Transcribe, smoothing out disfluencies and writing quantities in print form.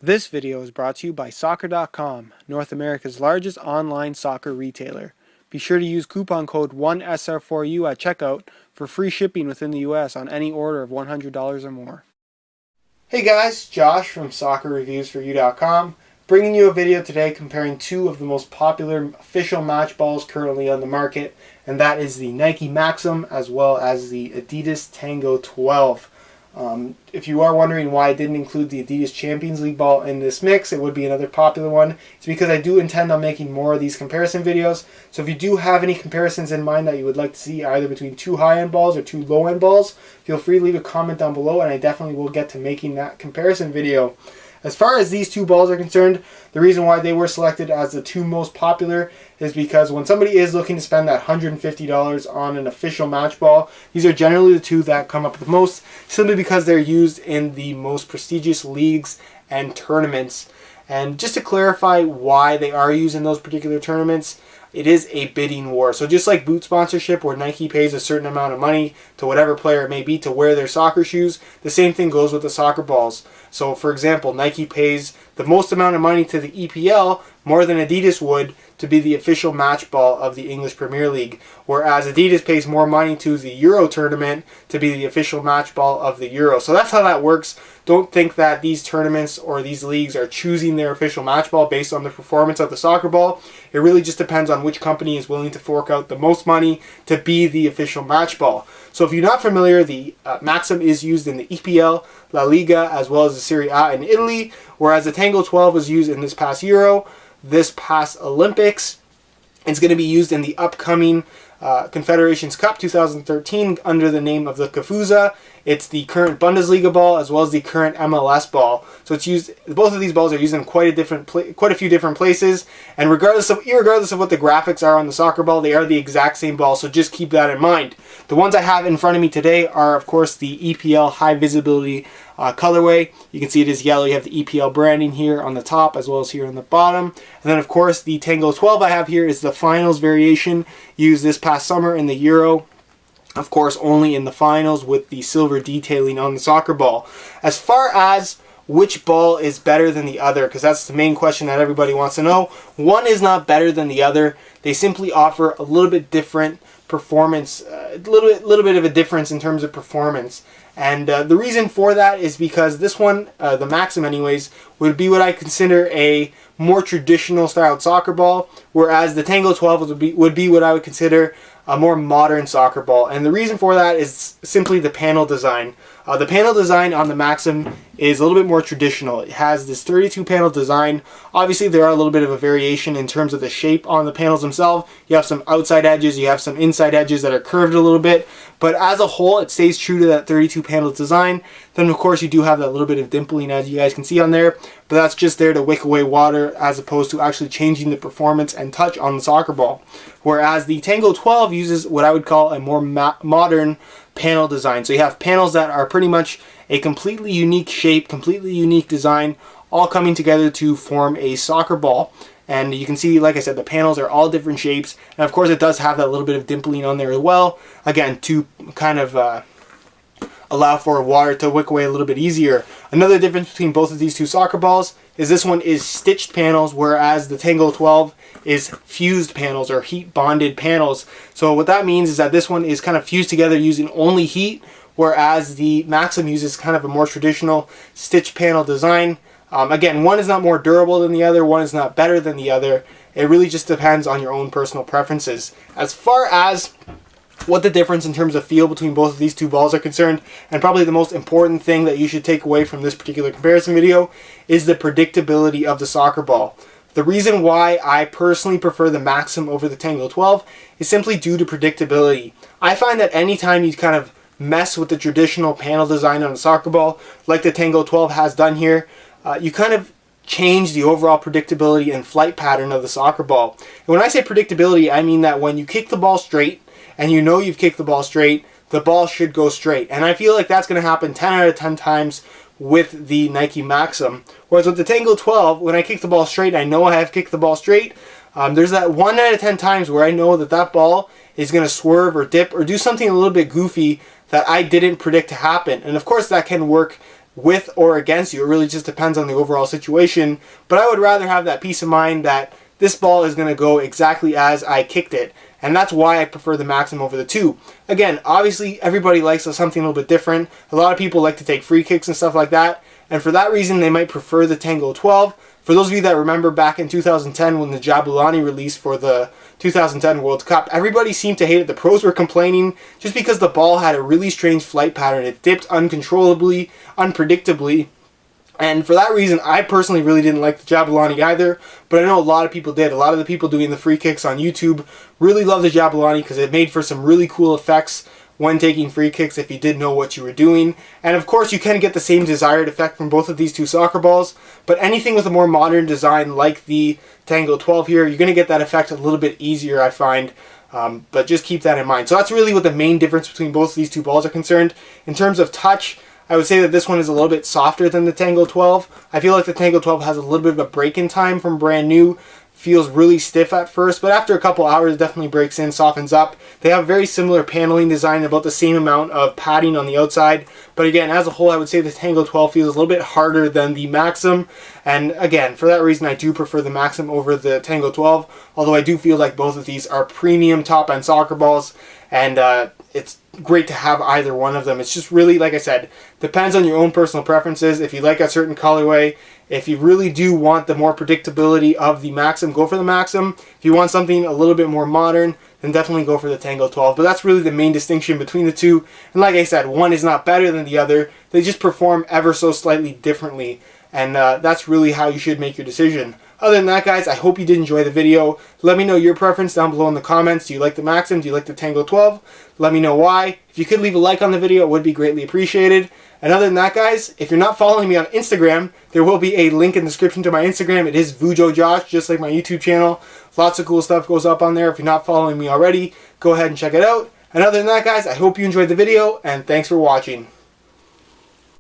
This video is brought to you by Soccer.com, North America's largest online soccer retailer. Be sure to use coupon code 1SR4U at checkout for free shipping within the US on any order of $100 or more. Hey guys, Josh from SoccerReviewsForYou.com, bringing you a video today comparing two of the most popular official match balls currently on the market, and that is the Nike Maxim as well as the Adidas Tango 12. If you are wondering why I didn't include the Adidas Champions League ball in this mix, it would be another popular one. It's because I do intend on making more of these comparison videos. So if you do have any comparisons in mind that you would like to see either between two high-end balls or two low-end balls, feel free to leave a comment down below and I definitely will get to making that comparison video. As far as these two balls are concerned, the reason why they were selected as the two most popular is because when somebody is looking to spend that $150 on an official match ball, these are generally the two that come up the most, simply because they're used in the most prestigious leagues and tournaments. And just to clarify why they are used in those particular tournaments, it is a bidding war. So just like boot sponsorship, where Nike pays a certain amount of money to whatever player it may be to wear their soccer shoes, the same thing goes with the soccer balls. So for example, Nike pays the most amount of money to the EPL, more than Adidas would, to be the official match ball of the English Premier League, whereas Adidas pays more money to the Euro tournament to be the official match ball of the Euro. So that's how that works. Don't think that these tournaments or these leagues are choosing their official match ball based on the performance of the soccer ball. It really just depends on which company is willing to fork out the most money to be the official match ball. So if you're not familiar, the Maxim is used in the EPL, La Liga, as well as the Serie A in Italy, whereas the Tango 12 was used in this past Euro, this past Olympics. It's going to be used in the upcoming Confederations Cup 2013 under the name of the Kafusa. It's the current Bundesliga ball as well as the current MLS ball. So it's used. Both of these balls are used in quite a few different places. And irregardless of what the graphics are on the soccer ball, they are the exact same ball. So just keep that in mind. The ones I have in front of me today are, of course, the EPL high visibility colorway. You can see it is yellow. You have the EPL branding here on the top as well as here on the bottom. And then, of course, the Tango 12 I have here is the finals variation used this past summer in the Euro. Of course, only in the finals with the silver detailing on the soccer ball. As far as which ball is better than the other, because that's the main question that everybody wants to know, one is not better than the other. They simply offer a little bit different performance, a little bit of a difference in terms of performance. And the reason for that is because this one, the Maxim anyways, would be what I consider a more traditional styled soccer ball, whereas the Tango 12 would be what I would consider a more modern soccer ball. And the reason for that is simply the panel design. The panel design on the Maxim is a little bit more traditional. It has this 32 panel design. Obviously there are a little bit of a variation in terms of the shape on the panels themselves. You have some outside edges, you have some inside edges that are curved a little bit, but as a whole it stays true to that 32 panel design. Then of course you do have that little bit of dimpling, as you guys can see on there, but that's just there to wick away water as opposed to actually changing the performance and touch on the soccer ball. Whereas the Tango 12 uses what I would call a more modern panel design. So you have panels that are pretty much a completely unique shape, completely unique design, all coming together to form a soccer ball. And you can see, like I said, the panels are all different shapes. And of course it does have that little bit of dimpling on there as well. Again, to kind of allow for water to wick away a little bit easier. Another difference between both of these two soccer balls is this one is stitched panels, whereas the Tango 12 is fused panels or heat bonded panels. So what that means is that this one is kind of fused together using only heat, whereas the Maxim uses kind of a more traditional stitch panel design. Again, one is not more durable than the other, one is not better than the other. It really just depends on your own personal preferences. As far as what the difference in terms of feel between both of these two balls are concerned, and probably the most important thing that you should take away from this particular comparison video, is the predictability of the soccer ball. The reason why I personally prefer the Maxim over the Tango 12 is simply due to predictability. I find that anytime you kind of mess with the traditional panel design on a soccer ball, like the Tango 12 has done here, you kind of change the overall predictability and flight pattern of the soccer ball. And when I say predictability, I mean that when you kick the ball straight, and you know you've kicked the ball straight, the ball should go straight. And I feel like that's going to happen 10 out of 10 times with the Nike Maxim. Whereas with the Tango 12, when I kick the ball straight, I know I have kicked the ball straight. There's that 1 out of 10 times where I know that that ball is going to swerve or dip or do something a little bit goofy that I didn't predict to happen. And of course that can work with or against you. It really just depends on the overall situation. But I would rather have that peace of mind that this ball is going to go exactly as I kicked it. And that's why I prefer the Maxim over the 2. Again, obviously everybody likes something a little bit different. A lot of people like to take free kicks and stuff like that. And for that reason, they might prefer the Tango 12. For those of you that remember back in 2010 when the Jabulani released for the 2010 World Cup, everybody seemed to hate it. The pros were complaining just because the ball had a really strange flight pattern. It dipped uncontrollably, unpredictably. And for that reason, I personally really didn't like the Jabulani either, but I know a lot of people did. A lot of the people doing the free kicks on YouTube really love the Jabulani because it made for some really cool effects when taking free kicks if you did know what you were doing. And of course, you can get the same desired effect from both of these two soccer balls, but anything with a more modern design like the Tango 12 here, you're going to get that effect a little bit easier, I find. But just keep that in mind. So that's really what the main difference between both of these two balls are concerned. In terms of touch, I would say that this one is a little bit softer than the Tango 12. I feel like the Tango 12 has a little bit of a break-in time from brand new. Feels really stiff at first, but after a couple hours, it definitely breaks in, softens up. They have very similar paneling design, about the same amount of padding on the outside. But again, as a whole, I would say the Tango 12 feels a little bit harder than the Maxim. And again, for that reason, I do prefer the Maxim over the Tango 12. Although I do feel like both of these are premium top-end soccer balls. And it's great to have either one of them. It's just really, like I said, depends on your own personal preferences. If you like a certain colorway, if you really do want the more predictability of the Maxim, go for the Maxim. If you want something a little bit more modern, then definitely go for the Tango 12. But that's really the main distinction between the two. And like I said, one is not better than the other. They just perform ever so slightly differently. And that's really how you should make your decision. Other than that, guys, I hope you did enjoy the video. Let me know your preference down below in the comments. Do you like the Maxim? Do you like the Tango 12? Let me know why. If you could leave a like on the video, it would be greatly appreciated. And other than that, guys, if you're not following me on Instagram, there will be a link in the description to my Instagram. It is VujoJosh, just like my YouTube channel. Lots of cool stuff goes up on there. If you're not following me already, go ahead and check it out. And other than that, guys, I hope you enjoyed the video, and thanks for watching.